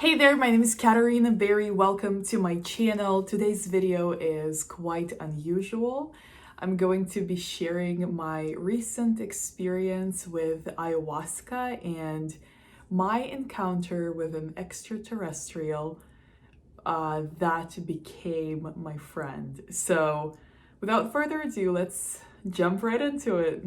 Hey there, my name is Katarina Berry. Welcome to my channel. Today's video is quite unusual. I'm going to be sharing my recent experience with ayahuasca and my encounter with an extraterrestrial that became my friend. So without further ado, let's jump right into it.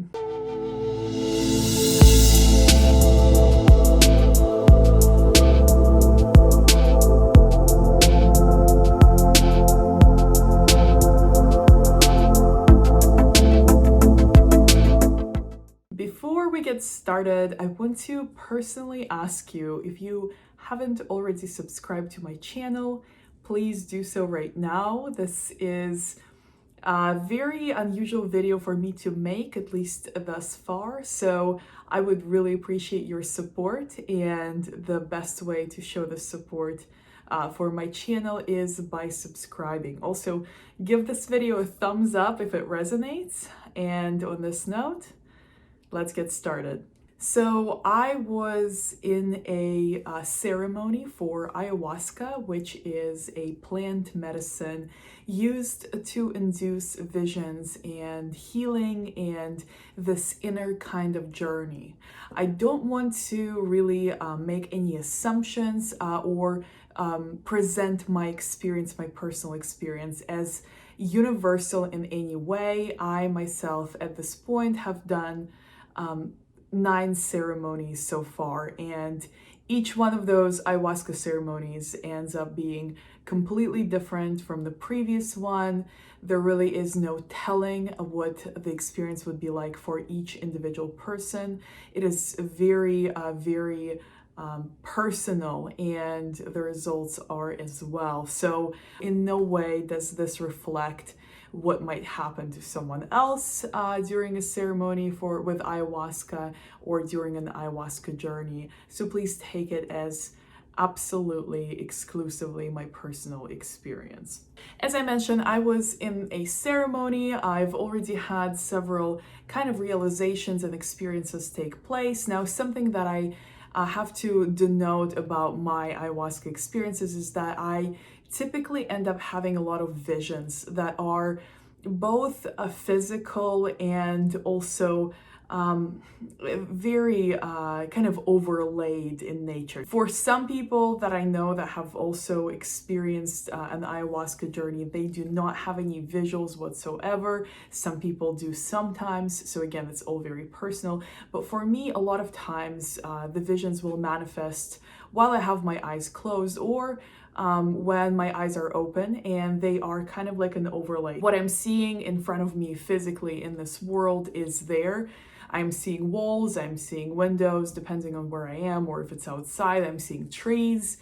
Before we get started, I want to personally ask you, if you haven't already subscribed to my channel, please do so right now. This is a very unusual video for me to make, at least thus far, so I would really appreciate your support, and the best way to show the support for my channel is by subscribing. Also, give this video a thumbs up if it resonates, and on this note, let's get started. So I was in a ceremony for ayahuasca, which is a plant medicine used to induce visions and healing and this inner kind of journey. I don't want to really make any assumptions or present my experience, my personal experience, as universal in any way. I myself at this point have done 9 ceremonies so far, and each one of those ayahuasca ceremonies ends up being completely different from the previous one. There really is no telling of what the experience would be like for each individual person. It is very personal, and the results are as well. So in no way does this reflect what might happen to someone else during a ceremony with ayahuasca or during an ayahuasca journey. So please take it as absolutely exclusively my personal experience. As I mentioned, I was in a ceremony. I've already had several kind of realizations and experiences take place. Now, something that I have to denote about my ayahuasca experiences is that I typically end up having a lot of visions that are both physical and also very kind of overlaid in nature. For some people that I know that have also experienced an ayahuasca journey, they do not have any visuals whatsoever. Some people do sometimes. So again, it's all very personal. But for me, a lot of times the visions will manifest while I have my eyes closed, or when my eyes are open, and they are kind of like an overlay. What I'm seeing in front of me physically in this world is there. I'm seeing walls, I'm seeing windows, depending on where I am, or if it's outside, I'm seeing trees,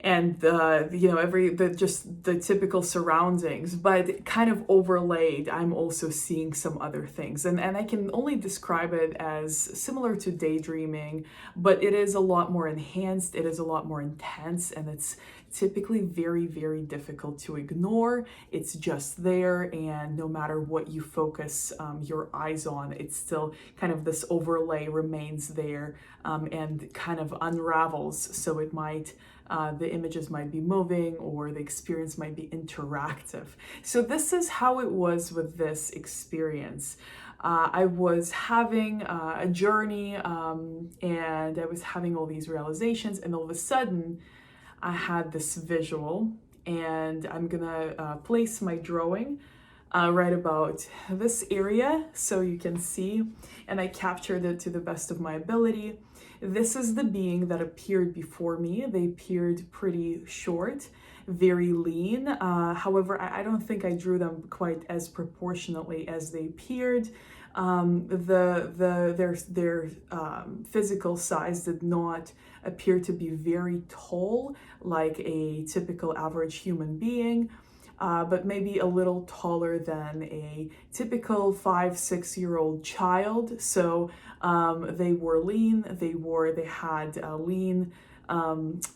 and just the typical surroundings, but kind of overlaid, I'm also seeing some other things. And I can only describe it as similar to daydreaming, but it is a lot more enhanced, it is a lot more intense, and it's typically very difficult to ignore. It's just there, and no matter what you focus your eyes on, it's still kind of this overlay remains there and kind of unravels. So it might the images might be moving, or the experience might be interactive. So this is how it was with this experience. I was having a journey and I was having all these realizations, and all of a sudden I had this visual, and I'm gonna place my drawing right about this area so you can see, and I captured it to the best of my ability. This is the being that appeared before me. They appeared pretty short, very lean. However, I don't think I drew them quite as proportionately as they appeared. Their physical size did not appear to be very tall, like a typical average human being. But maybe a little taller than a typical 5-6-year-old child. So they were lean. They had lean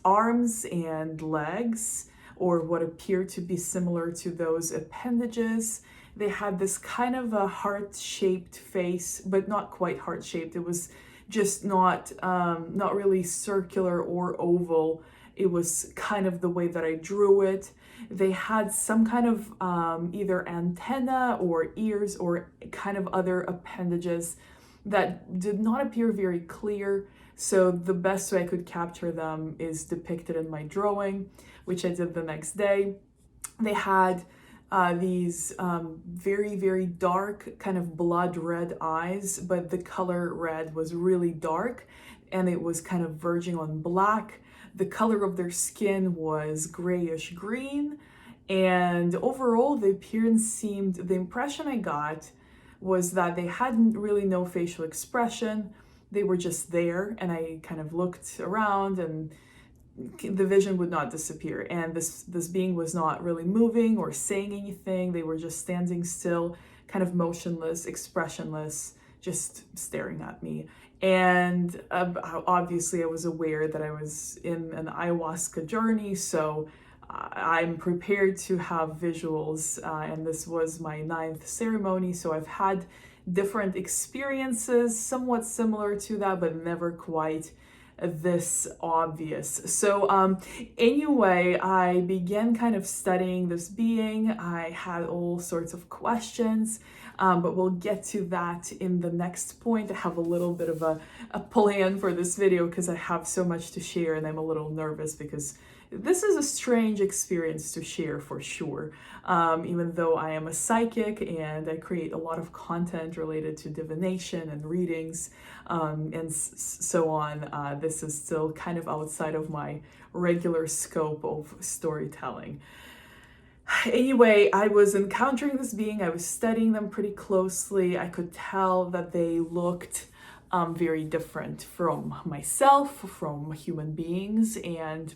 arms and legs, or what appeared to be similar to those appendages. They had this kind of a heart-shaped face, but not quite heart-shaped. It was just not really circular or oval. It was kind of the way that I drew it. They had some kind of either antenna or ears or kind of other appendages that did not appear very clear. So the best way I could capture them is depicted in my drawing, which I did the next day. They had these very, very dark, kind of blood red eyes, but the color red was really dark and it was kind of verging on black. The color of their skin was grayish green, and overall the appearance seemed, the impression I got was that they hadn't really no facial expression. They were just there, and I kind of looked around and the vision would not disappear, and this being was not really moving or saying anything. They were just standing still, kind of motionless, expressionless, just staring at me. And obviously I was aware that I was in an ayahuasca journey, so I'm prepared to have visuals, and this was my 9th ceremony, so I've had different experiences somewhat similar to that, but never quite this obvious. So anyway, I began kind of studying this being. I had all sorts of questions, but we'll get to that in the next point. I have a little bit of a plan for this video because I have so much to share, and I'm a little nervous because this is a strange experience to share for sure. Even though I am a psychic and I create a lot of content related to divination and readings and so on, this is still kind of outside of my regular scope of storytelling. Anyway, I was encountering this being, I was studying them pretty closely. I could tell that they looked very different from myself, from human beings, and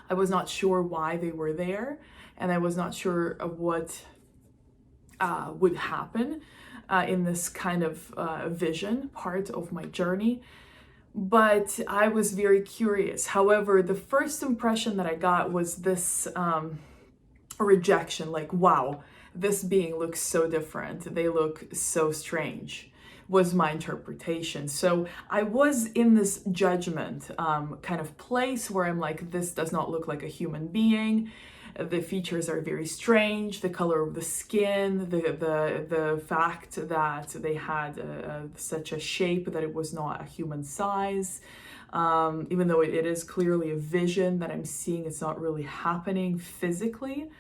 I was not sure why they were there, and I was not sure of what would happen in this kind of vision part of my journey. But I was very curious. However, the first impression that I got was this rejection, like, wow, this being looks so different. They look so strange, was my interpretation. So I was in this judgment kind of place where I'm like, this does not look like a human being. The features are very strange. The color of the skin, the fact that they had such a shape that it was not a human size. Even though it is clearly a vision that I'm seeing, it's not really happening physically.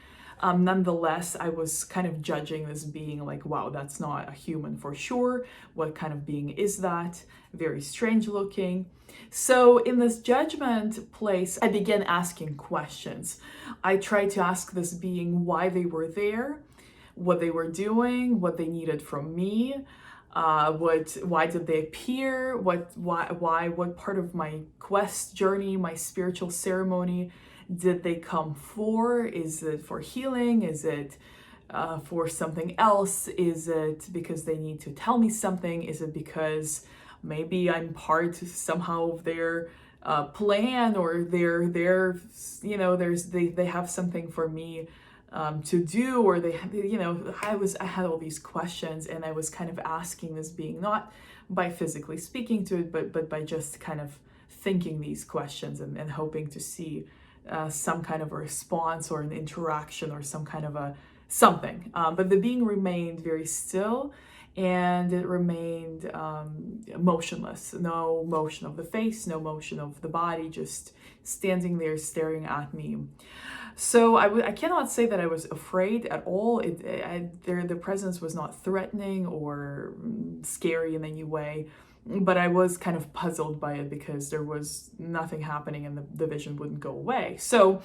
Nonetheless, I was kind of judging this being like, wow, that's not a human for sure. What kind of being is that? Very strange looking. So in this judgment place, I began asking questions. I tried to ask this being why they were there, what they were doing, what they needed from me, why did they appear, what part of my quest journey, my spiritual ceremony did they come for? Is it for healing? Is it for something else? Is it because they need to tell me something? Is it because maybe I'm part somehow of their plan, or they're you know, they have something for me to do, or they, you know, I had all these questions, and I was kind of asking this being, not by physically speaking to it, but by just kind of thinking these questions and hoping to see some kind of a response or an interaction or some kind of a something. But the being remained very still, and it remained motionless. No motion of the face, no motion of the body, just standing there staring at me. So I cannot say that I was afraid at all. The presence was not threatening or scary in any way. But I was kind of puzzled by it because there was nothing happening and the vision wouldn't go away. So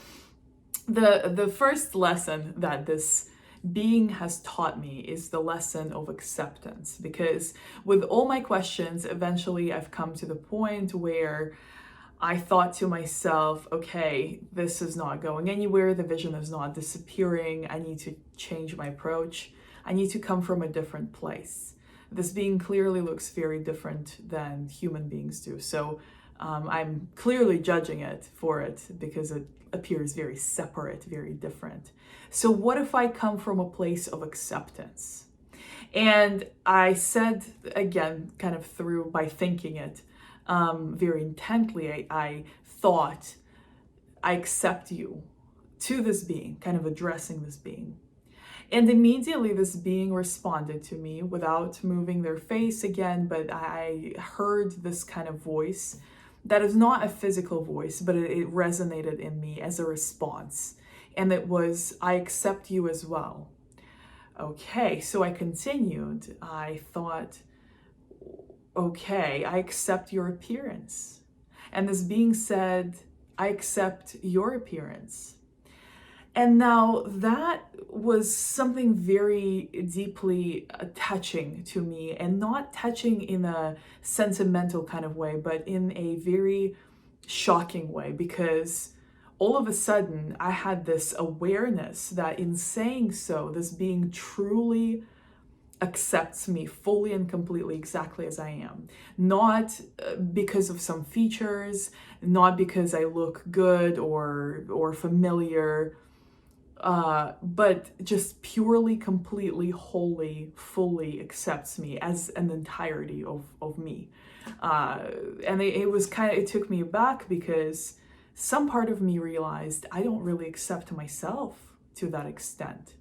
the first lesson that this being has taught me is the lesson of acceptance, because with all my questions, eventually I've come to the point where I thought to myself, okay, this is not going anywhere. The vision is not disappearing. I need to change my approach. I need to come from a different place. This being clearly looks very different than human beings do. So I'm clearly judging it for it because it appears very separate, very different. So what if I come from a place of acceptance? And I said, again, kind of by thinking it very intently, I thought I accept you, to this being, kind of addressing this being. And immediately this being responded to me without moving their face again, but I heard this kind of voice that is not a physical voice, but it resonated in me as a response. And it was, I accept you as well. Okay, so I continued. I thought, okay, I accept your appearance. And this being said, I accept your appearance. And now that was something very deeply touching to me, and not touching in a sentimental kind of way, but in a very shocking way, because all of a sudden I had this awareness that in saying so, this being truly accepts me fully and completely exactly as I am. Not because of some features, not because I look good or familiar, but just purely, completely, wholly, fully accepts me as an entirety of me. And it was kind of, it took me aback, because some part of me realized I don't really accept myself to that extent.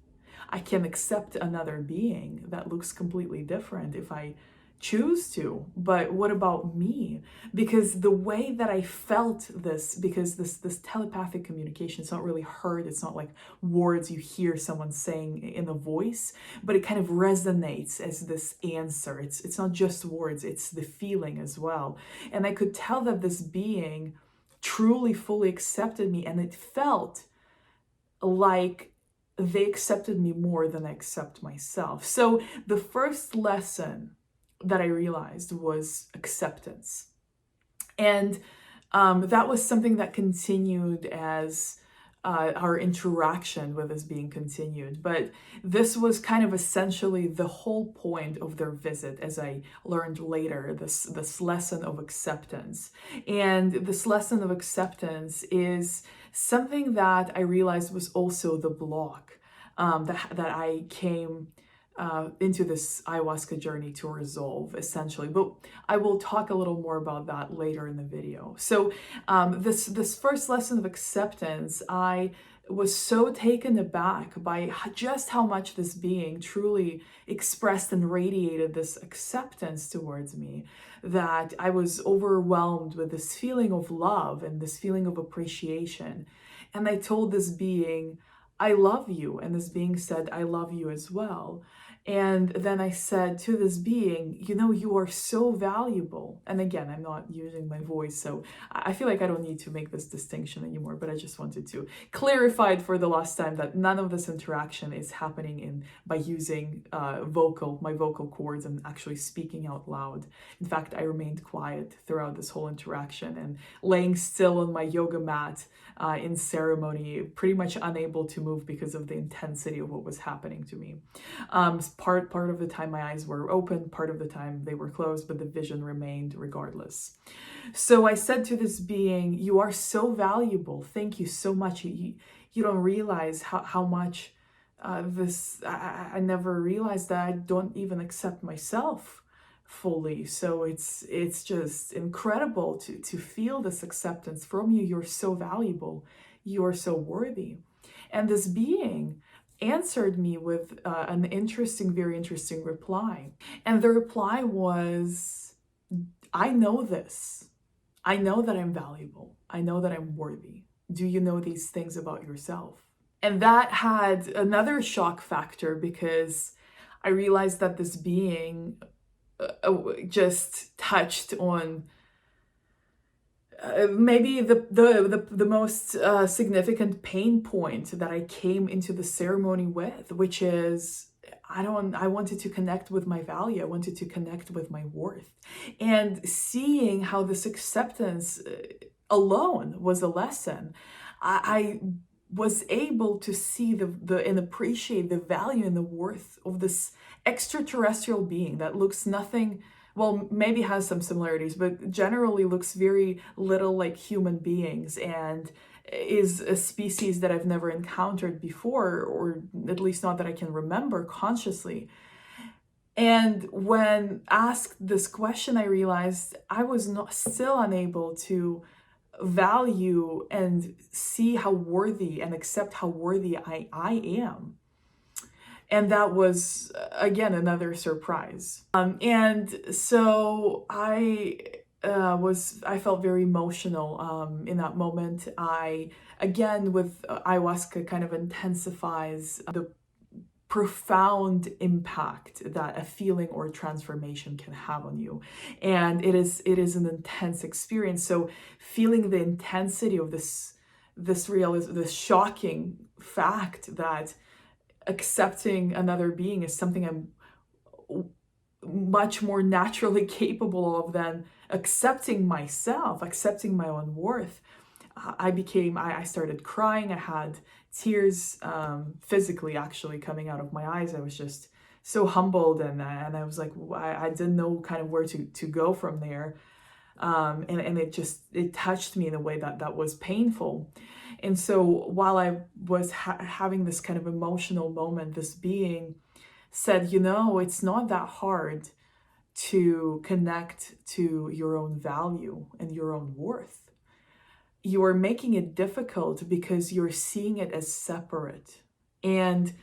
I can accept another being that looks completely different if I choose to, but what about me? Because the way that I felt this, because this telepathic communication, it's not really heard, it's not like words you hear someone saying in a voice, but it kind of resonates as this answer. It's not just words, it's the feeling as well. And I could tell that this being truly fully accepted me, and it felt like they accepted me more than I accept myself. So the first lesson that I realized was acceptance. And that was something that continued as our interaction with this being continued. But this was kind of essentially the whole point of their visit, as I learned later, this lesson of acceptance. And this lesson of acceptance is something that I realized was also the block that I came into this ayahuasca journey to resolve, essentially. But I will talk a little more about that later in the video. So this first lesson of acceptance, I was so taken aback by just how much this being truly expressed and radiated this acceptance towards me, that I was overwhelmed with this feeling of love and this feeling of appreciation. And I told this being, I love you. And this being said, I love you as well. And then I said to this being, you know, you are so valuable. And again, I'm not using my voice, so I feel like I don't need to make this distinction anymore, but I just wanted to clarify it for the last time that none of this interaction is happening by using my vocal cords and actually speaking out loud. In fact, I remained quiet throughout this whole interaction and laying still on my yoga mat in ceremony, pretty much unable to move because of the intensity of what was happening to me. Part of the time my eyes were open, part of the time they were closed, but the vision remained regardless. So I said to this being, you are so valuable. Thank you so much. You don't realize how much I never realized that I don't even accept myself fully. So it's just incredible to feel this acceptance from you. You're so valuable. You are so worthy. And this being answered me with an very interesting reply. And the reply was, I know this. I know that I'm valuable. I know that I'm worthy. Do you know these things about yourself? And that had another shock factor, because I realized that this being just touched on maybe the most significant pain point that I came into the ceremony with, which is I wanted to connect with my value. I wanted to connect with my worth. And seeing how this acceptance alone was a lesson, I was able to see and appreciate the value and the worth of this extraterrestrial being that looks nothing, well, maybe has some similarities, but generally looks very little like human beings, and is a species that I've never encountered before, or at least not that I can remember consciously. And when asked this question, I realized I was still unable to value and see how worthy and accept how worthy I am. And that was, again, another surprise. And so I felt very emotional in that moment. Again, with ayahuasca, kind of intensifies the profound impact that a feeling or transformation can have on you, and it is an intense experience. So feeling the intensity of this shocking fact that accepting another being is something I'm much more naturally capable of than accepting myself, accepting my own worth. I started crying. I had tears, physically actually coming out of my eyes. I was just so humbled, and I was like, I didn't know kind of where to go from there. And it touched me in a way that was painful. And so while I was having this kind of emotional moment, this being said, it's not that hard to connect to your own value and your own worth. You are making it difficult because you're seeing it as separate. And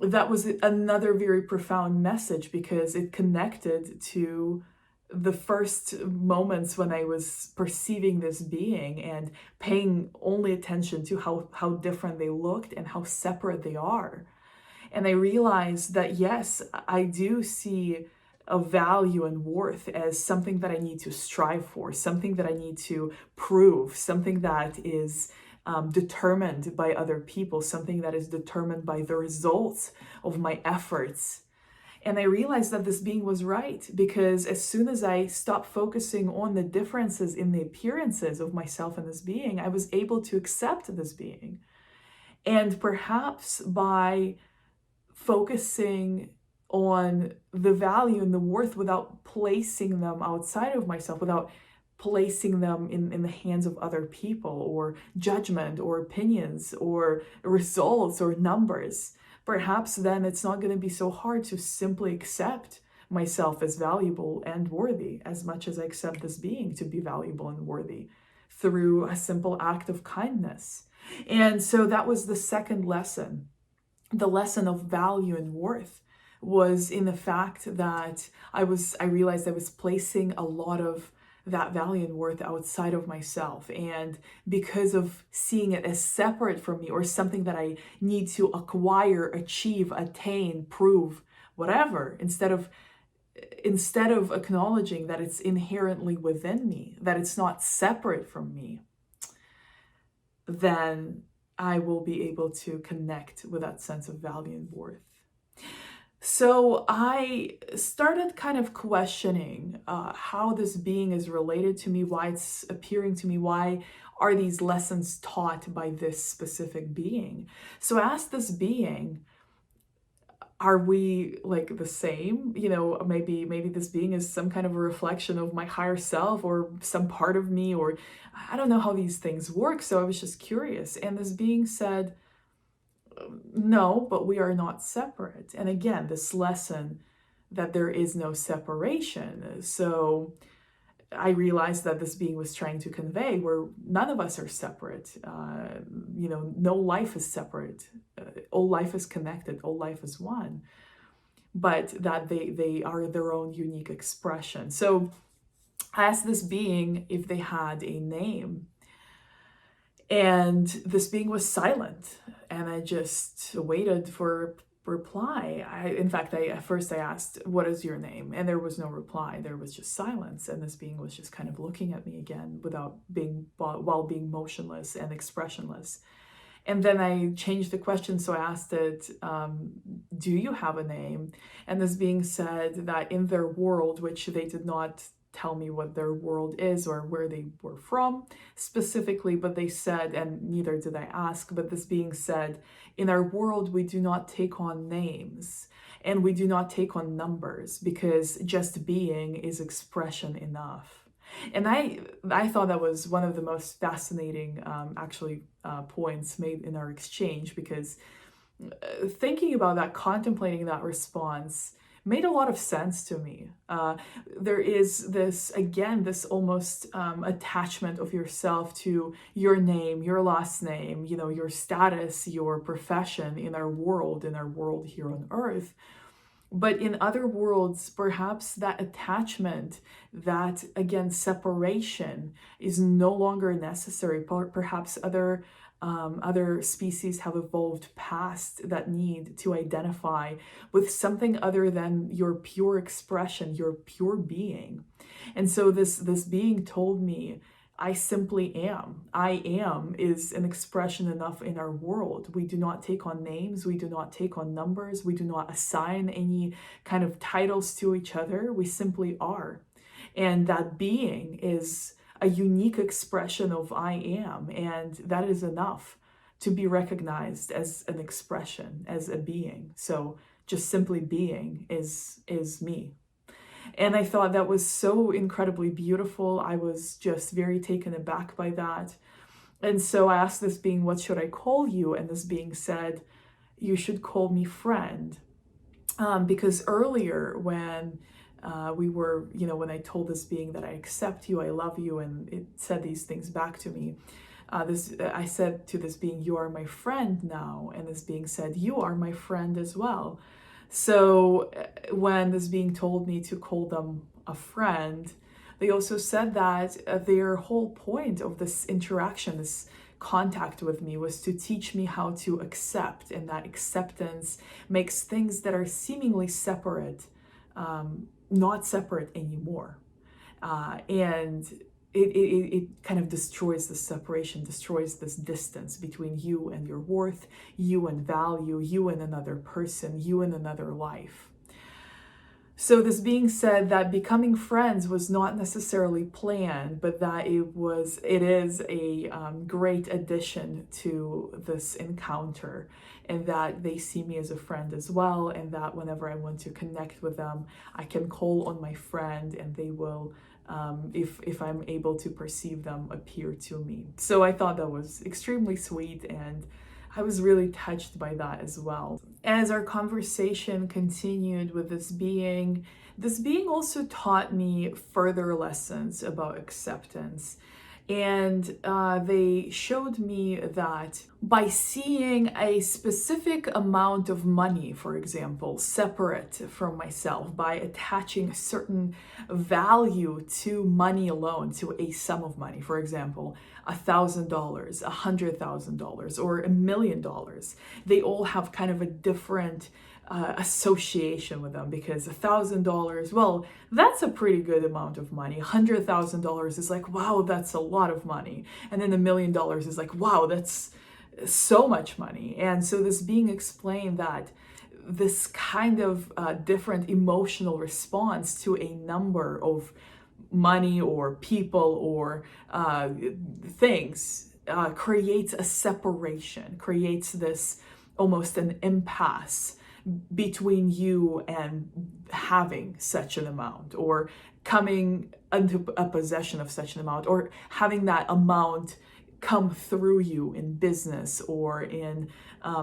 that was another very profound message, because it connected to the first moments when I was perceiving this being and paying only attention to how different they looked and how separate they are. And I realized that, yes, I do see a value and worth as something that I need to strive for, something that I need to prove, something that is determined by other people, something that is determined by the results of my efforts. And I realized that this being was right, because as soon as I stopped focusing on the differences in the appearances of myself and this being, I was able to accept this being. And perhaps by focusing on the value and the worth without placing them outside of myself, without placing them in the hands of other people, or judgment or opinions or results or numbers, perhaps then it's not going to be so hard to simply accept myself as valuable and worthy, as much as I accept this being to be valuable and worthy, through a simple act of kindness. And so that was the second lesson. The lesson of value and worth was in the fact that I realized I was placing a lot of that value and worth outside of myself. And because of seeing it as separate from me, or something that I need to acquire, achieve, attain, prove, whatever, instead of acknowledging that it's inherently within me, that it's not separate from me, then I will be able to connect with that sense of value and worth. So I started kind of questioning how this being is related to me, why it's appearing to me, why are these lessons taught by this specific being? So I asked this being, are we like the same? Maybe this being is some kind of a reflection of my higher self, or some part of me, or I don't know how these things work. So I was just curious. And this being said, no, but we are not separate. And again, this lesson that there is no separation. So I realized that this being was trying to convey where none of us are separate. No life is separate. All life is connected. All life is one. But that they are their own unique expression. So I asked this being if they had a name. And this being was silent. And I just waited for a reply. At first I asked, what is your name? And there was no reply. There was just silence. And this being was just kind of looking at me again while being motionless and expressionless. And then I changed the question. So I asked it, do you have a name? And this being said that in their world, which they did not tell me what their world is or where they were from specifically, but they said, and neither did I ask, but this being said, in our world, we do not take on names and we do not take on numbers, because just being is expression enough. And I thought that was one of the most fascinating, points made in our exchange, because thinking about that, contemplating that response, made a lot of sense to me. There is this, again, this almost attachment of yourself to your name, your last name, you know, your status, your profession in our world here on earth. But in other worlds, perhaps that attachment, that, again, separation is no longer necessary. Perhaps other species have evolved past that need to identify with something other than your pure expression, your pure being. And so this being told me, I simply am. I am is an expression enough in our world. We do not take on names. We do not take on numbers. We do not assign any kind of titles to each other. We simply are. And that being is a unique expression of I am. And that is enough to be recognized as an expression, as a being. So just simply being is me. And I thought that was so incredibly beautiful. I was just very taken aback by that. And so I asked this being, what should I call you? And this being said, you should call me friend. Because earlier when we were, you know, when I told this being that I accept you, I love you, and it said these things back to me, I said to this being, you are my friend now. And this being said, you are my friend as well. So when this being told me to call them a friend, they also said that their whole point of this interaction, this contact with me, was to teach me how to accept, and that acceptance makes things that are seemingly separate not separate anymore. And it kind of destroys the separation, destroys this distance between you and your worth, you and value, you and another person, you and another life. So this being said, that becoming friends was not necessarily planned, but that it is a great addition to this encounter, and that they see me as a friend as well, and that whenever I want to connect with them, I can call on my friend and they will, if I'm able to perceive them, appear to me. So I thought that was extremely sweet, and I was really touched by that as well. As our conversation continued with this being also taught me further lessons about acceptance. And they showed me that by seeing a specific amount of money, for example, separate from myself, by attaching a certain value to money alone, to a sum of money, for example, $1,000, $100,000, or $1 million, they all have kind of a different association with them, because $1,000, well, that's a pretty good amount of money. $100,000 is like, wow, that's a lot of money. And then $1 million is like, wow, that's so much money. And so this being explained that this kind of different emotional response to a number of money or people or things creates a separation, creates this almost an impasse between you and having such an amount, or coming into a possession of such an amount, or having that amount come through you in business or in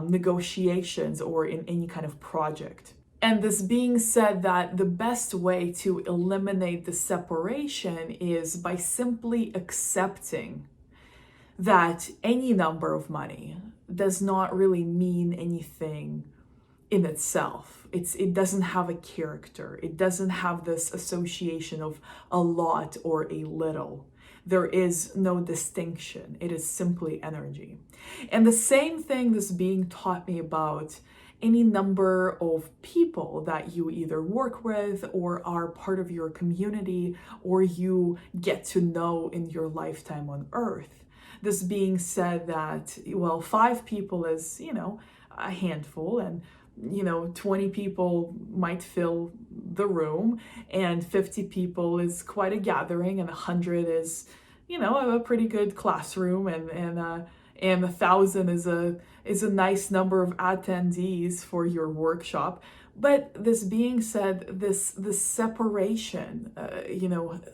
negotiations or in any kind of project. And this being said, that the best way to eliminate the separation is by simply accepting that any number of money does not really mean anything in itself. It doesn't have a character. It doesn't have this association of a lot or a little. There is no distinction. It is simply energy. And the same thing this being taught me about any number of people that you either work with or are part of your community or you get to know in your lifetime on Earth. This being said that, well, 5 people is, a handful, and 20 people might fill the room, and 50 people is quite a gathering, and 100 is, a pretty good classroom, and 1,000 is a nice number of attendees for your workshop. But this being said, this separation,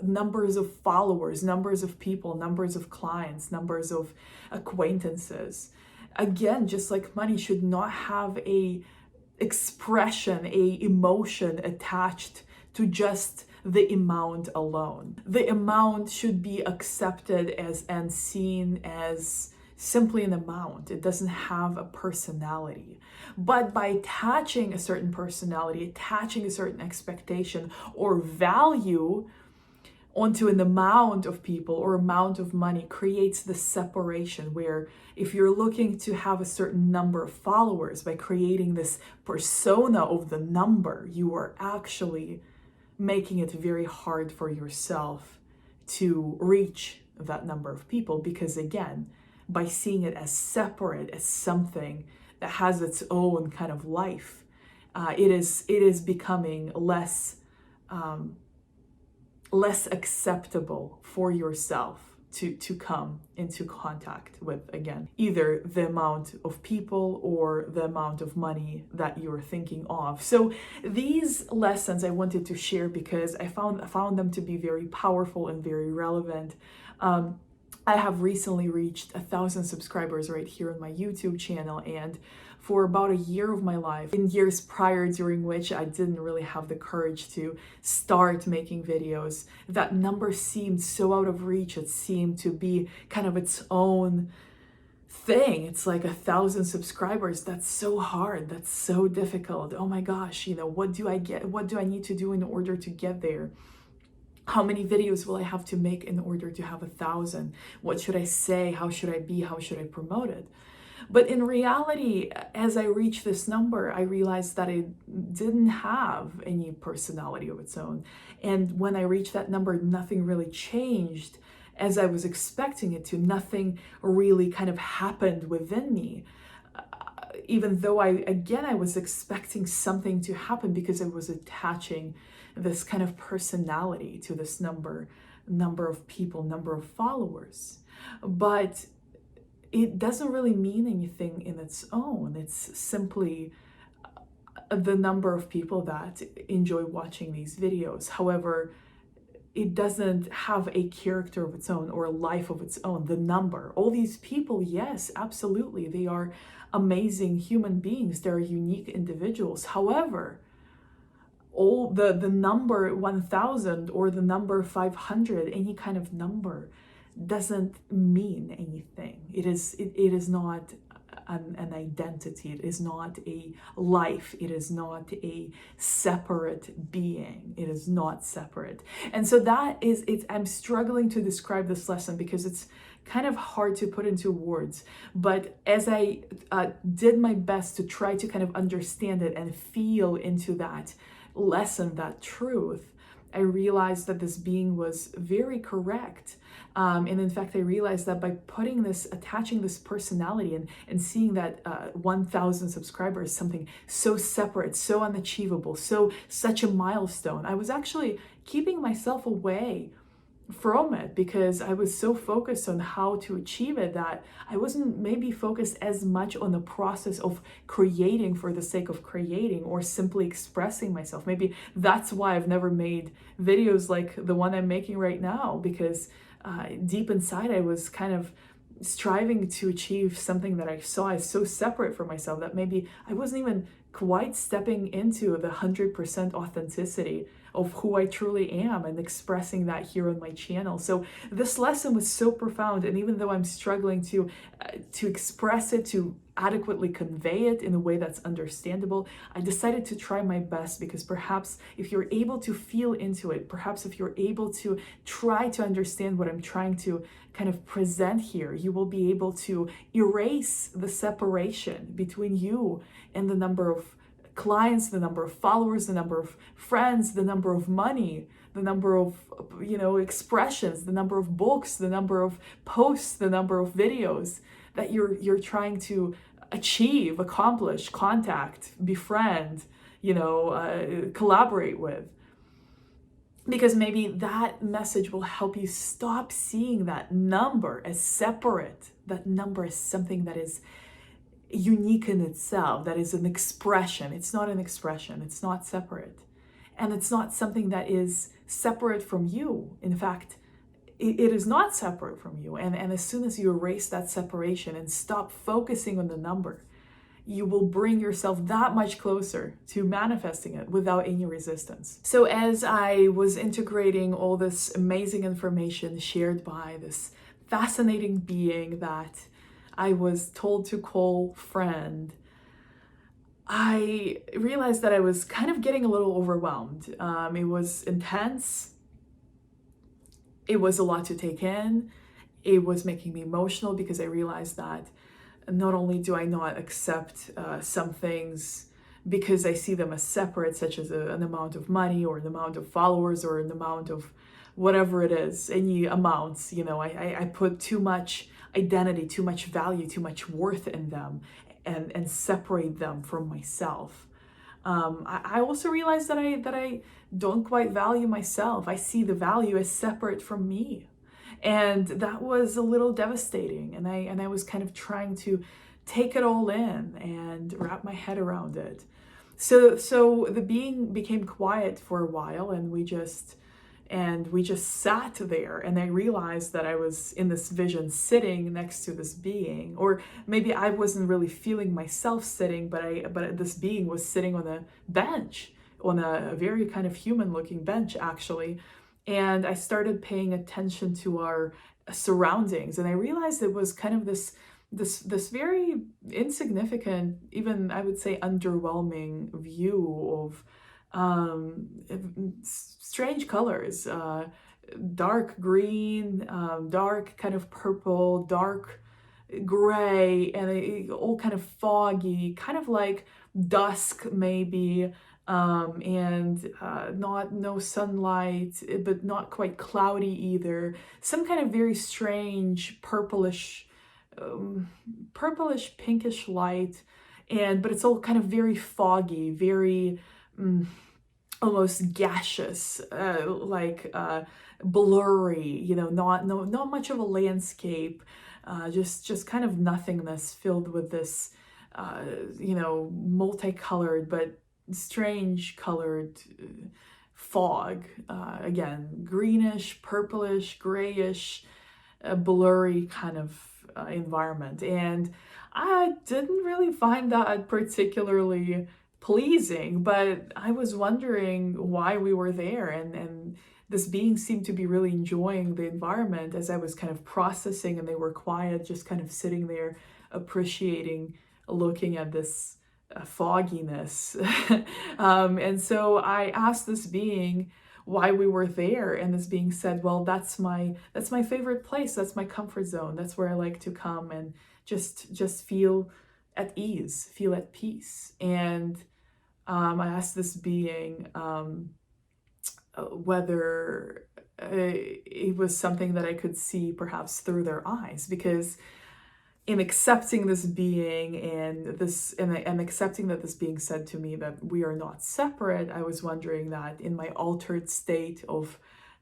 numbers of followers, numbers of people, numbers of clients, numbers of acquaintances, again, just like money, should not have a expression, a emotion attached to just the amount alone. The amount should be accepted as and seen as simply an amount. It doesn't have a personality. But by attaching a certain personality, attaching a certain expectation or value onto an amount of people or amount of money, creates the separation where if you're looking to have a certain number of followers, by creating this persona of the number, you are actually making it very hard for yourself to reach that number of people, because again, by seeing it as separate, as something that has its own kind of life, it is becoming less acceptable for yourself to come into contact with, again, either the amount of people or the amount of money that you're thinking of. So these lessons I wanted to share because I found them to be very powerful and very relevant. I have recently reached 1,000 subscribers right here on my YouTube channel, and for about a year of my life, in years prior during which I didn't really have the courage to start making videos, that number seemed so out of reach. It seemed to be kind of its own thing. It's like 1,000 subscribers. That's so hard. That's so difficult. Oh my gosh, what do I get? What do I need to do in order to get there? How many videos will I have to make in order to have 1,000? What should I say? How should I be? How should I promote it? But in reality, as I reached this number, I realized that it didn't have any personality of its own. And when I reached that number, nothing really changed as I was expecting it to. Nothing really kind of happened within me. Even though I was expecting something to happen, because I was attaching this kind of personality to this number of people, number of followers. But it doesn't really mean anything in its own. It's simply the number of people that enjoy watching these videos. However, it doesn't have a character of its own or a life of its own. The number, all these people, yes, absolutely, they are amazing human beings. They're unique individuals. However, all the number 1,000 or the number 500, any kind of number, doesn't mean anything. It is not an identity. It is not a life. It is not a separate being. It is not separate. And so I'm struggling to describe this lesson because it's kind of hard to put into words. But as I did my best to try to kind of understand it and feel into that lesson, that truth, I realized that this being was very correct. And in fact, I realized that by attaching this personality and seeing that 1,000 subscribers, something so separate, so unachievable, such a milestone, I was actually keeping myself away from it because I was so focused on how to achieve it that I wasn't maybe focused as much on the process of creating for the sake of creating or simply expressing myself. Maybe that's why I've never made videos like the one I'm making right now, because deep inside I was kind of striving to achieve something that I saw as so separate from myself that maybe I wasn't even quite stepping into the 100% authenticity of who I truly am and expressing that here on my channel. So this lesson was so profound, and even though I'm struggling to express it, to adequately convey it in a way that's understandable, I decided to try my best, because perhaps if you're able to feel into it, perhaps if you're able to try to understand what I'm trying to kind of present here, you will be able to erase the separation between you and the number of clients, the number of followers, the number of friends, the number of money, the number of expressions, the number of books, the number of posts, the number of videos that you're trying to achieve, accomplish, contact, befriend, collaborate with. Because maybe that message will help you stop seeing that number as separate, that number as something that is unique in itself, that is an expression. It's not an expression, it's not separate. And it's not something that is separate from you. In fact, it is not separate from you. And as soon as you erase that separation and stop focusing on the number you will bring yourself that much closer to manifesting it without any resistance. So as I was integrating all this amazing information shared by this fascinating being that I was told to call friend, I realized that I was kind of getting a little overwhelmed. It was intense. It was a lot to take in. It was making me emotional because I realized that not only do I not accept some things because I see them as separate, such as an amount of money or an amount of followers or an amount of whatever it is, any amounts, I put too much identity, too much value, too much worth in them and separate them from myself. I also realized that I don't quite value myself. I see the value as separate from me. And that was a little devastating. And I was kind of trying to take it all in and wrap my head around it. So the being became quiet for a while, and we just sat there, and I realized that I was in this vision sitting next to this being, or maybe I wasn't really feeling myself sitting, but this being was sitting on a bench, on a very kind of human looking bench actually. And I started paying attention to our surroundings, and I realized it was kind of this very insignificant, even I would say underwhelming view of strange colors, dark green, dark kind of purple, dark gray, and all kind of foggy, kind of like dusk maybe, and no sunlight, but not quite cloudy either. Some kind of very strange purplish pinkish light, but it's all kind of very foggy, very almost gaseous, like blurry, not much of a landscape, just kind of nothingness filled with this multicolored but strange colored fog, again greenish, purplish, grayish, blurry kind of environment. And I didn't really find that particularly pleasing, but I was wondering why we were there, and this being seemed to be really enjoying the environment as I was kind of processing, and they were quiet, just kind of sitting there appreciating, looking at this fogginess. And so I asked this being why we were there, and this being said, well, that's my favorite place, that's my comfort zone, that's where I like to come and just feel at ease, feel at peace. And I asked this being whether it was something that I could see perhaps through their eyes, because in accepting this being and accepting that this being said to me that we are not separate, I was wondering that in my altered state of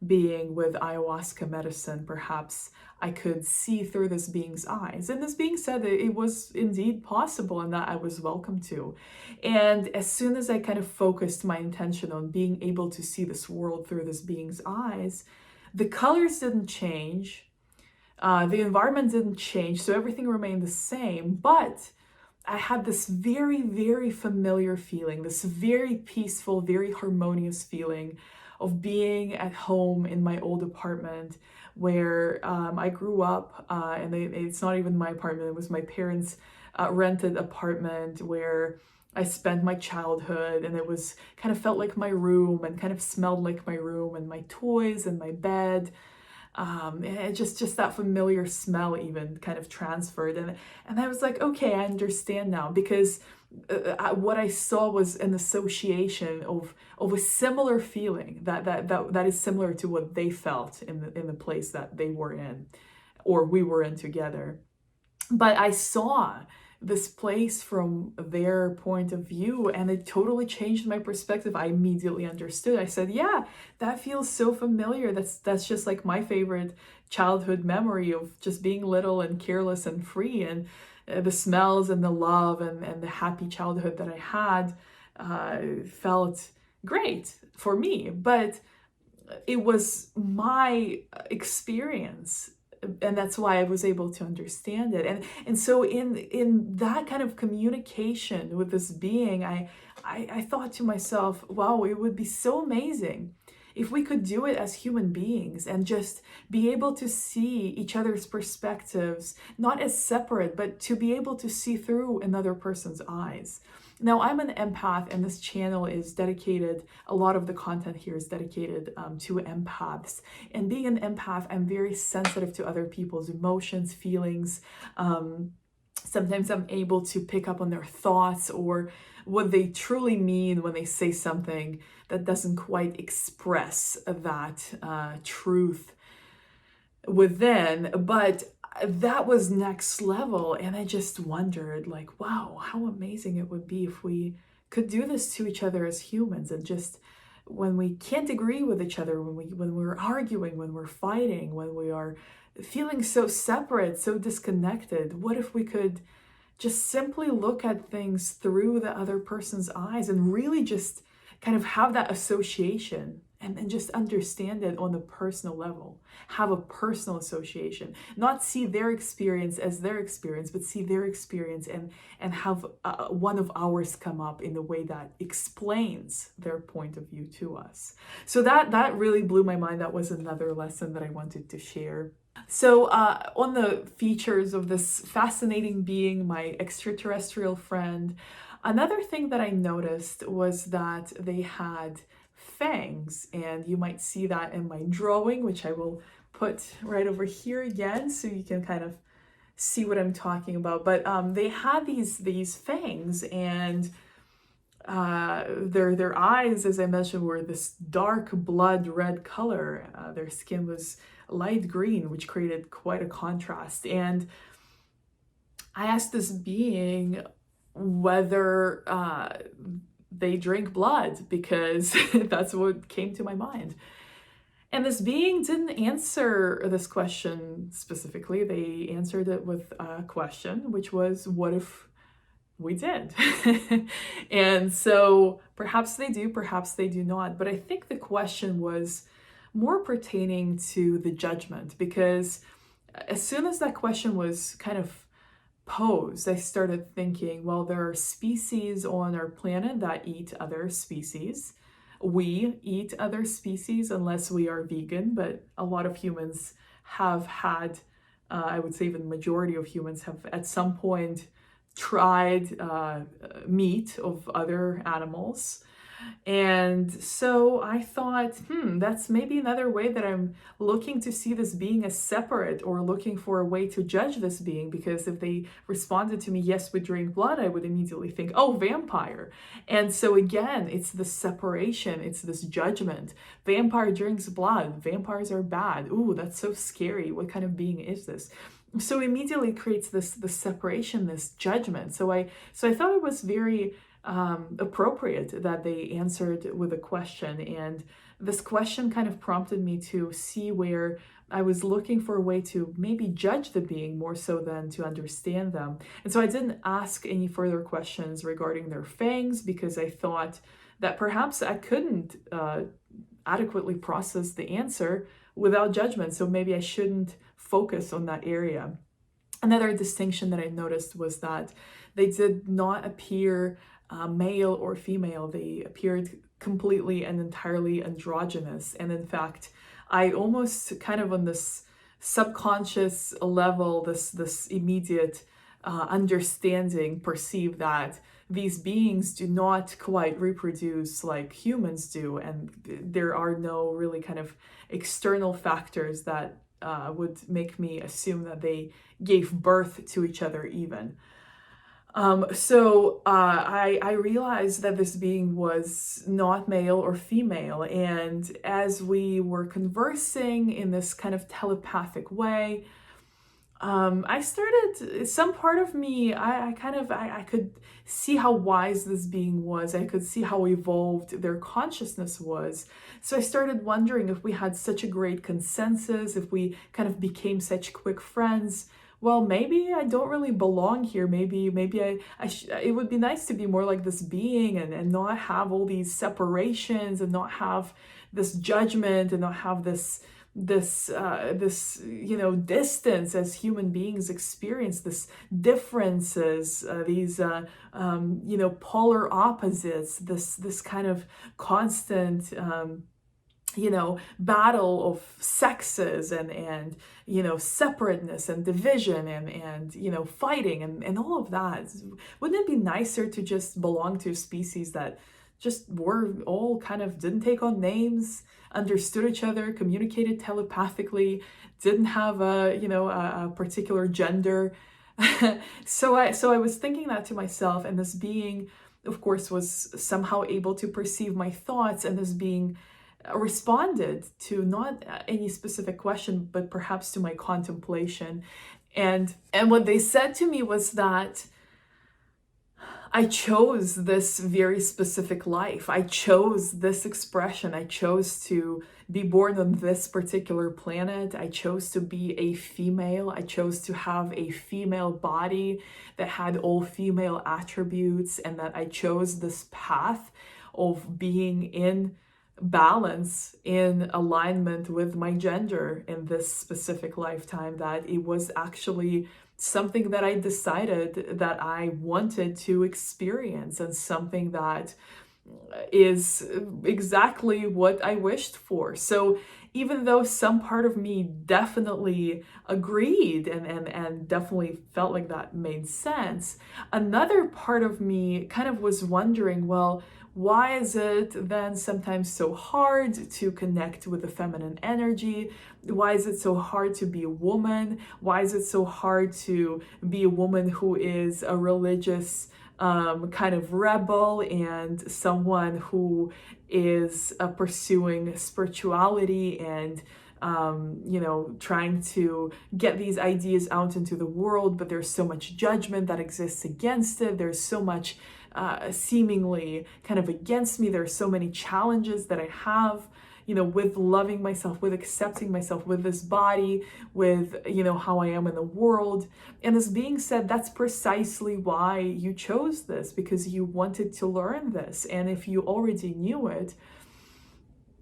being with ayahuasca medicine, perhaps I could see through this being's eyes. And this being said that it was indeed possible and that I was welcome to. And as soon as I kind of focused my intention on being able to see this world through this being's eyes, the colors didn't change. The environment didn't change, so everything remained the same, but I had this very, very familiar feeling, this very peaceful, very harmonious feeling of being at home in my old apartment where I grew up, and it's not even my apartment, it was my parents' rented apartment where I spent my childhood, and it was kind of felt like my room and kind of smelled like my room, and my toys and my bed. And just that familiar smell even kind of transferred, and I was like, okay, I understand now, because what I saw was an association of a similar feeling that is similar to what they felt in the place that they were in, or we were in together. But I saw this place from their point of view, and it totally changed my perspective. I immediately understood. I said, yeah, that feels so familiar. That's just like my favorite childhood memory of just being little and careless and free, and the smells and the love and the happy childhood that I had felt great for me. But it was my experience and that's why I was able to understand it. And so in that kind of communication with this being, I thought to myself, wow, it would be so amazing if we could do it as human beings and just be able to see each other's perspectives, not as separate, but to be able to see through another person's eyes. Now, I'm an empath, and this channel is dedicated, a lot of the content here is dedicated to empaths. And being an empath, I'm very sensitive to other people's emotions, feelings. Sometimes I'm able to pick up on their thoughts or what they truly mean when they say something that doesn't quite express that truth within. But that was next level, and I just wondered, like, wow, how amazing it would be if we could do this to each other as humans, and just when we can't agree with each other, when we're arguing, when we're fighting, when we are feeling so separate, so disconnected, what if we could just simply look at things through the other person's eyes and really just kind of have that association and just understand it on a personal level, have a personal association, not see their experience as their experience, but see their experience and have one of ours come up in a way that explains their point of view to us. So that really blew my mind. That was another lesson that I wanted to share. So on the features of this fascinating being, my extraterrestrial friend, another thing that I noticed was that they had fangs, and you might see that in my drawing, which I will put right over here again so you can kind of see what I'm talking about. But they had these fangs, and their eyes, as I mentioned, were this dark blood red color. Their skin was light green, which created quite a contrast. And I asked this being whether they drink blood, because that's what came to my mind. And this being didn't answer this question specifically. They answered it with a question, which was, what if we did? And so perhaps they do, perhaps they do not. But I think the question was more pertaining to the judgment, because as soon as that question was kind of posed, I started thinking, well, there are species on our planet that eat other species. We eat other species unless we are vegan, but a lot of humans have had, I would say even the majority of humans have at some point tried meat of other animals. And so I thought, that's maybe another way that I'm looking to see this being as separate, or looking for a way to judge this being, because if they responded to me, yes, we drink blood, I would immediately think, oh, vampire. And so again, it's the separation, it's this judgment. Vampire drinks blood, vampires are bad. Ooh, that's so scary. What kind of being is this? So immediately it creates this separation, this judgment. So I thought it was very appropriate that they answered with a question. And this question kind of prompted me to see where I was looking for a way to maybe judge the being more so than to understand them. And so I didn't ask any further questions regarding their fangs, because I thought that perhaps I couldn't adequately process the answer without judgment. So maybe I shouldn't focus on that area. Another distinction that I noticed was that they did not appear male or female. They appeared completely and entirely androgynous. And in fact, I almost kind of on this subconscious level, this immediate understanding, perceive that these beings do not quite reproduce like humans do. And there are no really kind of external factors that would make me assume that they gave birth to each other even. So I realized that this being was not male or female. And as we were conversing in this kind of telepathic way, I started, some part of me, I could see how wise this being was. I could see how evolved their consciousness was. So I started wondering if we had such a great consensus, if we kind of became such quick friends. Well, maybe I don't really belong here. Maybe it would be nice to be more like this being and not have all these separations, and not have this judgment, and not have this this distance as human beings experience, this differences, these polar opposites, this kind of constant battle of sexes and separateness and division and fighting and all of that. Wouldn't it be nicer to just belong to a species that just were all kind of didn't take on names, understood each other, communicated telepathically, didn't have a particular gender? So I was thinking that to myself, and this being, of course, was somehow able to perceive my thoughts, and this being responded to not any specific question, but perhaps to my contemplation. And what they said to me was that I chose this very specific life. I chose this expression. I chose to be born on this particular planet. I chose to be a female. I chose to have a female body that had all female attributes, and that I chose this path of being in balance, in alignment with my gender in this specific lifetime, that it was actually something that I decided that I wanted to experience, and something that is exactly what I wished for. So even though some part of me definitely agreed and definitely felt like that made sense, another part of me kind of was wondering, well, why is it then sometimes so hard to connect with the feminine energy? Why is it so hard to be a woman? Why is it so hard to be a woman who is a religious kind of rebel, and someone who is pursuing spirituality and trying to get these ideas out into the world, but there's so much judgment that exists against it. There's so much seemingly kind of against me. There are so many challenges that I have, with loving myself, with accepting myself, with this body, with, how I am in the world. And this being said, that's precisely why you chose this, because you wanted to learn this. And if you already knew it,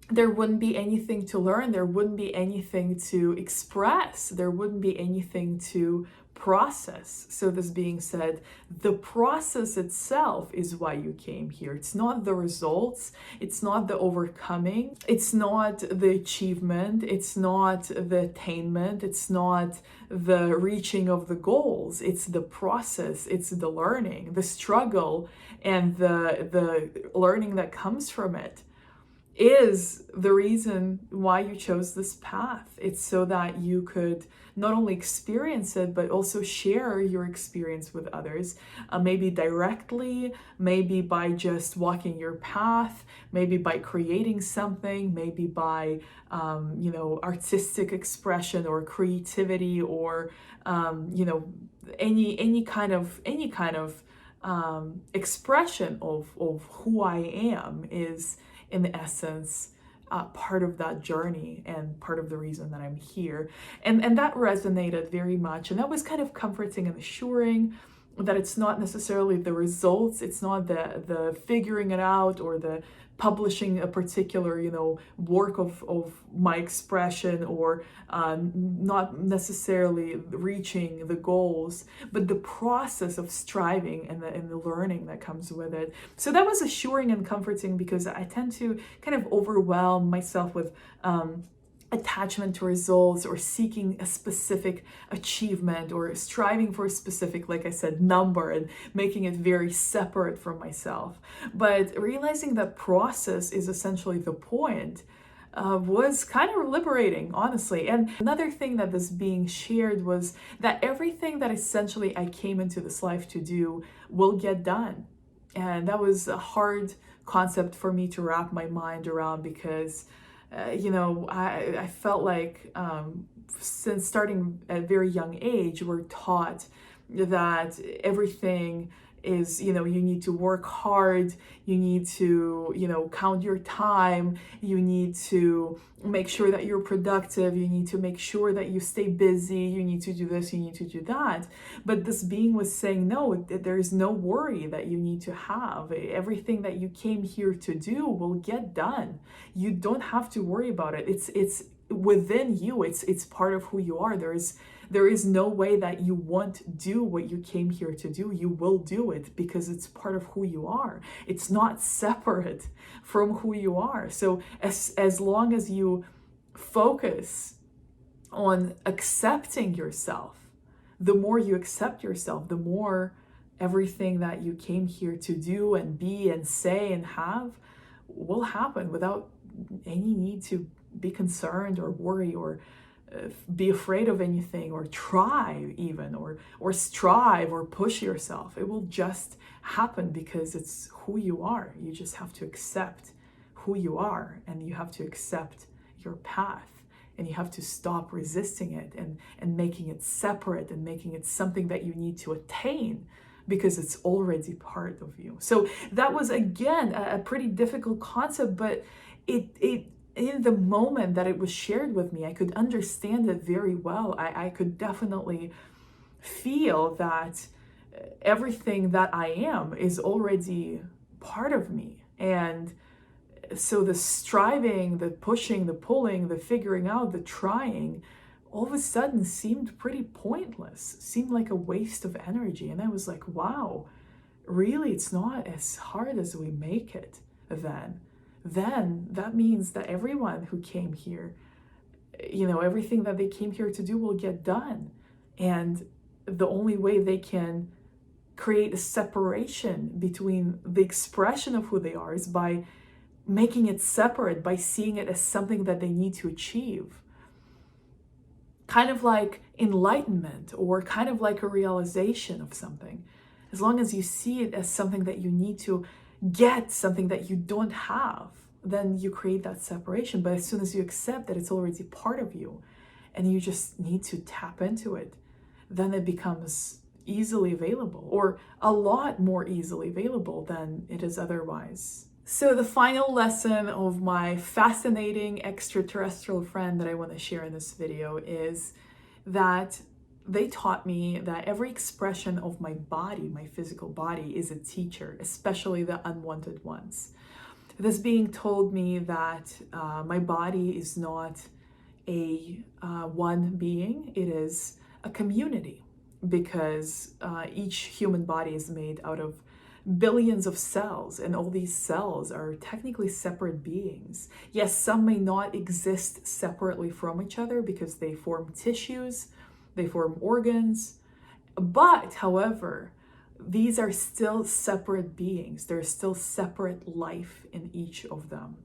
there wouldn't be anything to learn. There wouldn't be anything to express. There wouldn't be anything to process. So this being said, the process itself is why you came here. It's not the results. It's not the overcoming. It's not the achievement. It's not the attainment. It's not the reaching of the goals. It's the process. It's the learning, the struggle, and the learning that comes from it is the reason why you chose this path. It's so that you could not only experience it, but also share your experience with others, maybe directly, maybe by just walking your path, maybe by creating something, maybe by artistic expression or creativity, or any kind of expression of who I am is, in essence, part of that journey and part of the reason that I'm here. And that resonated very much. And that was kind of comforting and assuring that it's not necessarily the results, it's not the figuring it out or the publishing a particular, work of my expression, or not necessarily reaching the goals, but the process of striving and the learning that comes with it. So that was assuring and comforting, because I tend to kind of overwhelm myself with attachment to results, or seeking a specific achievement, or striving for a specific, like I said, number, and making it very separate from myself. But realizing that process is essentially the point was kind of liberating, honestly. And another thing that was being shared was that everything that essentially I came into this life to do will get done. And that was a hard concept for me to wrap my mind around, because I felt like since starting at a very young age, we're taught that everything is, you need to work hard, you need to, count your time, you need to make sure that you're productive, you need to make sure that you stay busy, you need to do this, you need to do that. But this being was saying, no, there's no worry that you need to have. Everything that you came here to do will get done. You don't have to worry about it. It's within you. It's part of who you are. There is no way that you won't do what you came here to do. You will do it because it's part of who you are. It's not separate from who you are. So as long as you focus on accepting yourself, the more you accept yourself, the more everything that you came here to do and be and say and have will happen without any need to be concerned or worry or be afraid of anything or try even or strive or push yourself. It will just happen because it's who you are. You just have to accept who you are, and you have to accept your path, and you have to stop resisting it and making it separate and making it something that you need to attain, because it's already part of you. So that was, again, a pretty difficult concept, but it in the moment that it was shared with me, I could understand it very well. I could definitely feel that everything that I am is already part of me. And so the striving, the pushing, the pulling, the figuring out, the trying, all of a sudden seemed pretty pointless, seemed like a waste of energy. And I was like, wow, really, it's not as hard as we make it then that means that everyone who came here, everything that they came here to do will get done. And the only way they can create a separation between the expression of who they are is by making it separate, by seeing it as something that they need to achieve. Kind of like enlightenment, or kind of like a realization of something. As long as you see it as something that you need to get, something that you don't have, then you create that separation. But as soon as you accept that it's already part of you and you just need to tap into it, then it becomes easily available, or a lot more easily available than it is otherwise. So the final lesson of my fascinating extraterrestrial friend that I want to share in this video is that they taught me that every expression of my body, my physical body, is a teacher, especially the unwanted ones. This being told me that my body is not a one being, it is a community, because each human body is made out of billions of cells, and all these cells are technically separate beings. Yes, some may not exist separately from each other because they form tissues, they form organs, but however, these are still separate beings. There's still separate life in each of them.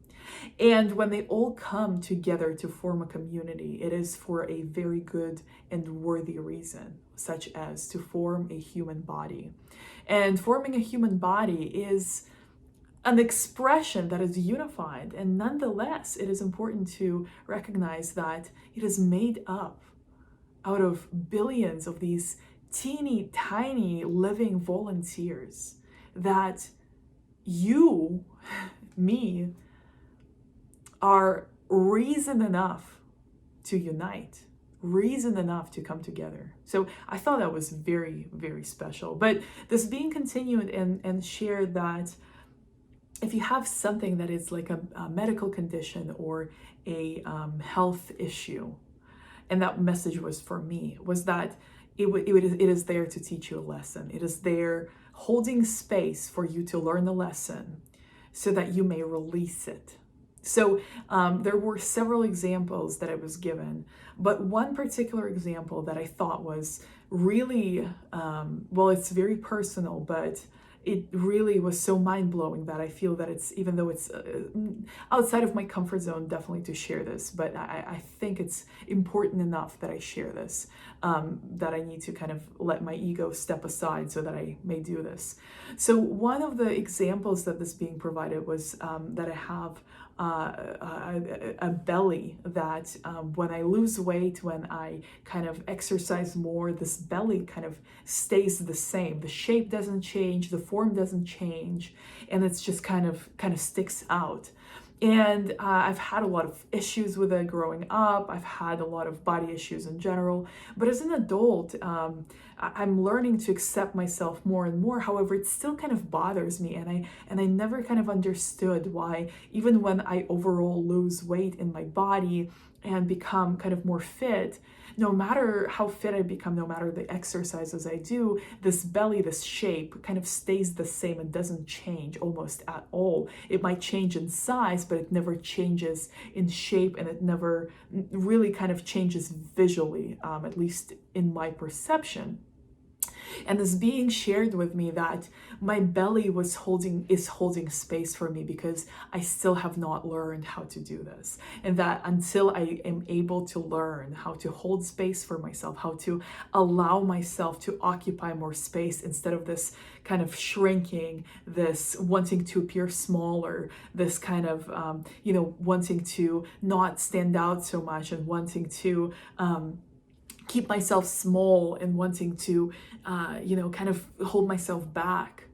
And when they all come together to form a community, it is for a very good and worthy reason, such as to form a human body. And forming a human body is an expression that is unified. And nonetheless, it is important to recognize that it is made up out of billions of these teeny tiny living volunteers, that you, me, are reason enough to unite, reason enough to come together. So I thought that was very, very special. But this being continued and shared that if you have something that is like a medical condition or a health issue, and that message was for me, was that it is there to teach you a lesson. It is there holding space for you to learn the lesson so that you may release it. So there were several examples that I was given, but one particular example that I thought was really, well, it's very personal, but it really was so mind-blowing that I feel that it's, even though it's outside of my comfort zone, definitely to share this, but I think it's important enough that I share this, that I need to kind of let my ego step aside so that I may do this. So one of the examples that this being provided was that I have a belly that when I lose weight, when I kind of exercise more, this belly kind of stays the same. The shape doesn't change, the form doesn't change, and it's just kind of sticks out. And I've had a lot of issues with it growing up. I've had a lot of body issues in general. But as an adult, I'm learning to accept myself more and more. However, it still kind of bothers me, and I never kind of understood why, even when I overall lose weight in my body and become kind of more fit, no matter how fit I become, no matter the exercises I do, this belly, this shape kind of stays the same and doesn't change almost at all. It might change in size, but it never changes in shape, and it never really kind of changes visually, at least in my perception. And this being shared with me that my belly is holding space for me because I still have not learned how to do this, and that until I am able to learn how to hold space for myself, how to allow myself to occupy more space instead of this kind of shrinking, this wanting to appear smaller, this kind of wanting to not stand out so much, and wanting to keep myself small, and wanting to, kind of hold myself back.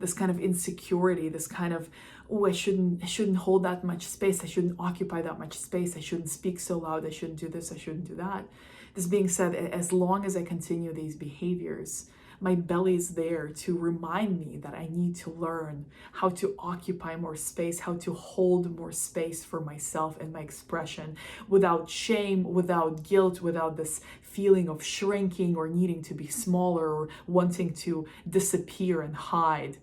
This kind of insecurity, this kind of, oh, I shouldn't hold that much space. I shouldn't occupy that much space. I shouldn't speak so loud. I shouldn't do this. I shouldn't do that. This being said, as long as I continue these behaviors, my belly is there to remind me that I need to learn how to occupy more space, how to hold more space for myself and my expression without shame, without guilt, without this feeling of shrinking or needing to be smaller or wanting to disappear and hide.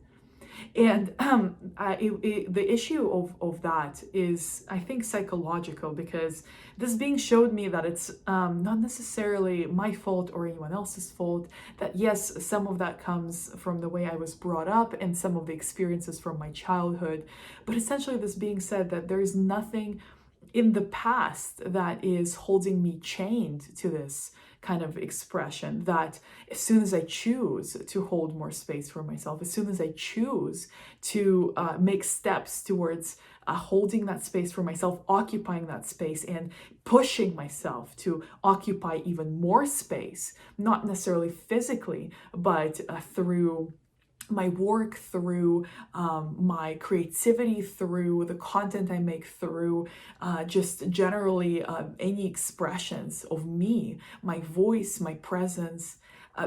And the issue of that is, I think, psychological, because this being showed me that it's not necessarily my fault or anyone else's fault. That yes, some of that comes from the way I was brought up and some of the experiences from my childhood. But essentially, this being said, that there is nothing in the past that is holding me chained to this kind of expression, that as soon as I choose to hold more space for myself, as soon as I choose to make steps towards holding that space for myself, occupying that space, and pushing myself to occupy even more space, not necessarily physically, but through my work, through my creativity, through the content I make, through just generally any expressions of me, my voice, my presence,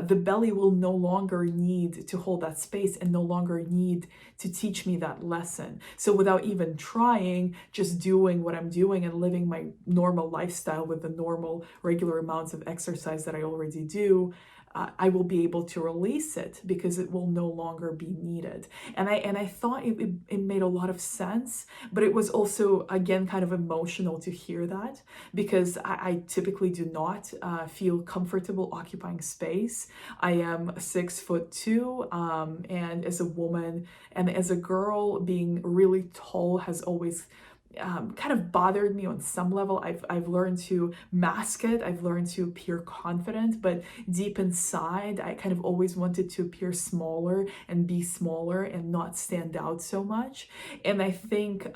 the belly will no longer need to hold that space and no longer need to teach me that lesson. So without even trying, just doing what I'm doing and living my normal lifestyle with the normal, regular amounts of exercise that I already do, I will be able to release it because it will no longer be needed. And I thought it made a lot of sense, but it was also, again, kind of emotional to hear that, because I typically do not feel comfortable occupying space. I am 6'2", and as a woman and as a girl, being really tall has always kind of bothered me on some level. I've learned to mask it. I've learned to appear confident, but deep inside, I kind of always wanted to appear smaller and be smaller and not stand out so much. And I think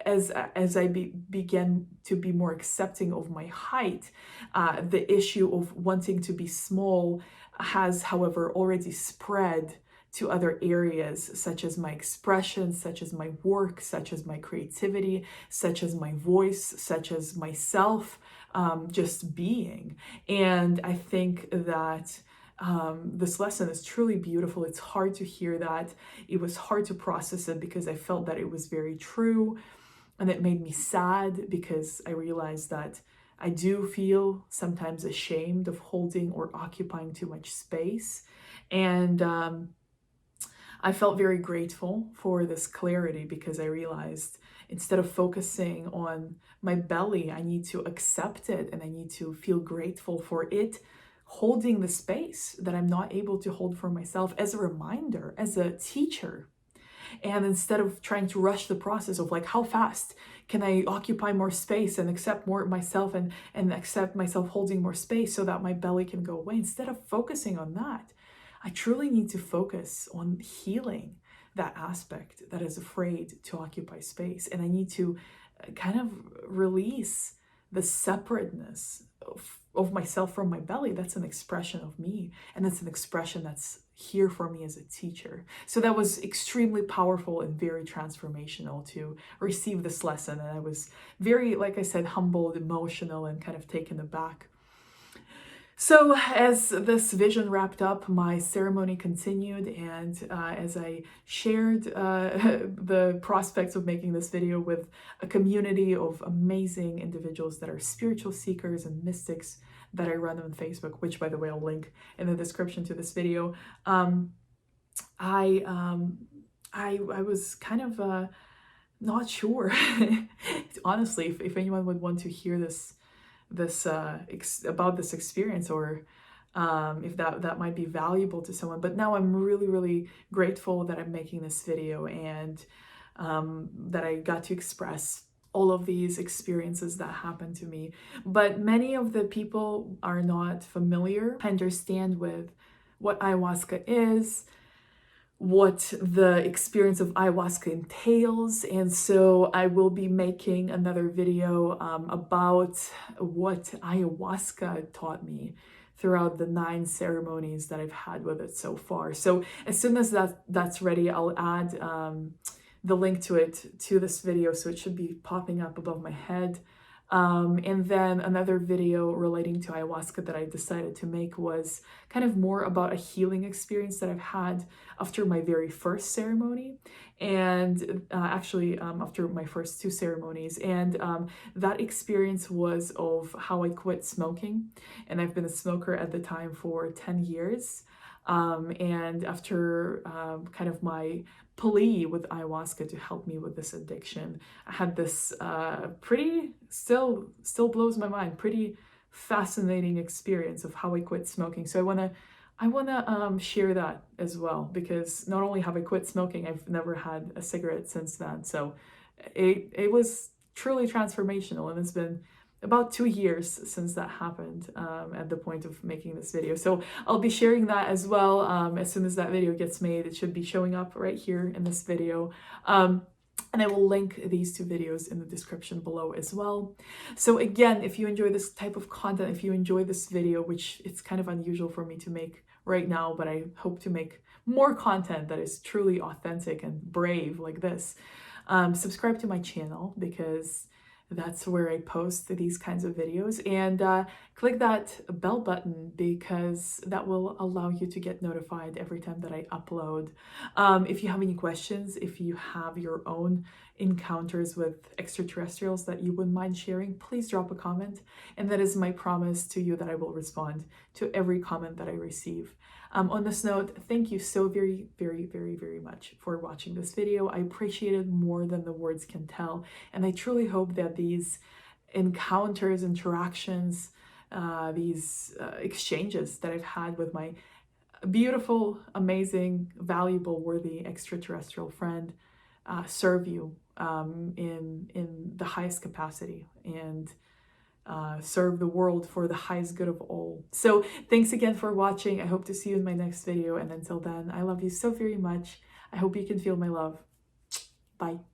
as I began to be more accepting of my height, the issue of wanting to be small has, however, already spread to other areas, such as my expression, such as my work, such as my creativity, such as my voice, such as myself, just being. And I think that this lesson is truly beautiful. It's hard to hear that. It was hard to process it because I felt that it was very true. And it made me sad because I realized that I do feel sometimes ashamed of holding or occupying too much space. And I felt very grateful for this clarity, because I realized instead of focusing on my belly, I need to accept it and I need to feel grateful for it holding the space that I'm not able to hold for myself, as a reminder, as a teacher. And instead of trying to rush the process of like, how fast can I occupy more space and accept more of myself and accept myself holding more space so that my belly can go away, instead of focusing on that, I truly need to focus on healing that aspect that is afraid to occupy space. And I need to kind of release the separateness of myself from my belly. That's an expression of me. And that's an expression that's here for me as a teacher. So that was extremely powerful and very transformational to receive this lesson. And I was very, like I said, humbled, emotional, and kind of taken aback. So as this vision wrapped up, my ceremony continued, and as I shared the prospects of making this video with a community of amazing individuals that are spiritual seekers and mystics that I run on Facebook, which by the way I'll link in the description to this video, I was kind of not sure, honestly, if anyone would want to hear this about this experience, or if that might be valuable to someone. But now I'm really grateful that I'm making this video, and that I got to express all of these experiences that happened to me. But many of the people are not familiar, understand with what ayahuasca is, what the experience of ayahuasca entails, and so I will be making another video about what ayahuasca taught me throughout the 9 ceremonies that I've had with it so far. So as soon as that's ready, I'll add the link to it to this video, so it should be popping up above my head. And then another video relating to ayahuasca that I decided to make was kind of more about a healing experience that I've had after my very first ceremony, and actually after my first 2 ceremonies. And that experience was of how I quit smoking, and I've been a smoker at the time for 10 years. And after kind of my plea with ayahuasca to help me with this addiction, I had this pretty, still blows my mind, pretty fascinating experience of how I quit smoking. So I wanna share that as well, because not only have I quit smoking, I've never had a cigarette since then. So it was truly transformational, and it's been about 2 years since that happened at the point of making this video. So I'll be sharing that as well. As soon as that video gets made, it should be showing up right here in this video. And I will link these 2 videos in the description below as well. So again, if you enjoy this type of content, if you enjoy this video, which it's kind of unusual for me to make right now, but I hope to make more content that is truly authentic and brave like this, subscribe to my channel, because that's where I post these kinds of videos, and click that bell button, because that will allow you to get notified every time that I upload. If you have any questions, if you have your own encounters with extraterrestrials that you wouldn't mind sharing, please drop a comment, and that is my promise to you that I will respond to every comment that I receive. On this note, thank you so very much for watching this video. I appreciate it more than the words can tell, and I truly hope that these encounters, interactions, these exchanges that I've had with my beautiful, amazing, valuable, worthy extraterrestrial friend serve you in the highest capacity, and serve the world for the highest good of all. So thanks again for watching. I hope to see you in my next video, and until then, I love you so very much. I hope you can feel my love. Bye.